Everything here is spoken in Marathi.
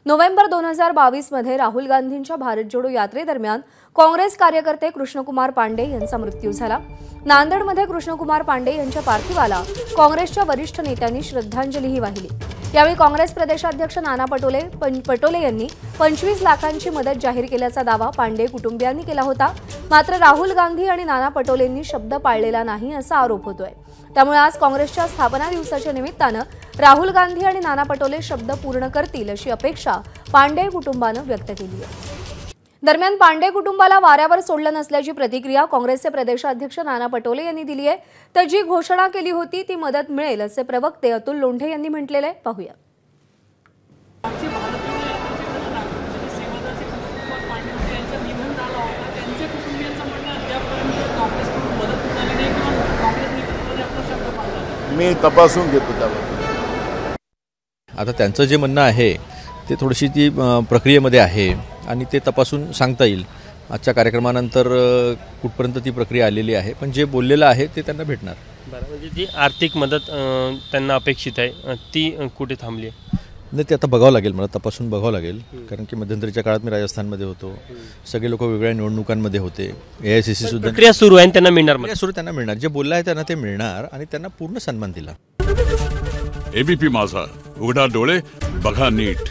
नोव्हेंबर 2022 मध्ये राहुल गांधींच्या भारत जोडो यात्रेदरम्यान काँग्रेस कार्यकर्ते कृष्णकुमार पांडे यांचा मृत्यू झाला। नांदेडमध्ये कृष्णकुमार पांडे यांच्या पार्थिवाला काँग्रेसच्या वरिष्ठ नेत्यांनी श्रद्धांजलीही वाहिली। यावेळी काँग्रेस प्रदेशाध्यक्ष नाना पटोले यांनी 25 लाखांची मदत जाहीर केल्याचा दावा पांडे कुटुंबियांनी केला होता। मात्र राहुल गांधी आणि नाना पटोलेंनी शब्द पाळलेला नाही असा आरोप होतोय। त्यामुळे आज काँग्रेसच्या स्थापना दिवसाच्या निमित्तानं राहुल गांधी आणि नाना पटोले शब्द पूर्ण करतील अशी अपेक्षा पांडे कुटुंबानं व्यक्त केली आहे। दरम्यान पांडे कुटुंबाला वाऱ्यावर सोडलं नसल्याची प्रतिक्रिया काँग्रेसचे प्रदेशाध्यक्ष नाना पटोले यांनी दिली आहे। तर जी घोषणा केली होती ती मदत मिळेल असे प्रवक्ते अतुल लोंढे यांनी म्हटलेले आहे। पाहूया। मी तपासून घेतो त्याबद्दल। आता त्यांचं जे म्हणणं आहे ते थोडीशी ती प्रक्रियेमध्ये आहे आणि ते तपासून सांगता येईल। आजच्या कार्यक्रमानंतर कुठपर्यंत ती प्रक्रिया आलेली आहे, पण जे बोललेलं आहे ते त्यांना भेटणार। बरं, म्हणजे जी आर्थिक मदत त्यांना अपेक्षित आहे ती कुठे थांबली आहे? नाही, ते आता बघावं लागेल, मला तपासून बघावं लागेल। कारण की मध्यंतरीच्या काळात मी राजस्थानमध्ये होतो, सगळे लोक वेगवेगळ्या निवडणुकांमध्ये होते। AICC सुद्धा प्रक्रिया सुरू आहे, त्यांना मिळणार, त्यांना मिळणार, जे बोललं आहे त्यांना ते मिळणार आणि त्यांना पूर्ण सन्मान दिला। ABP माझा, उघडा डोळे बघा नीट।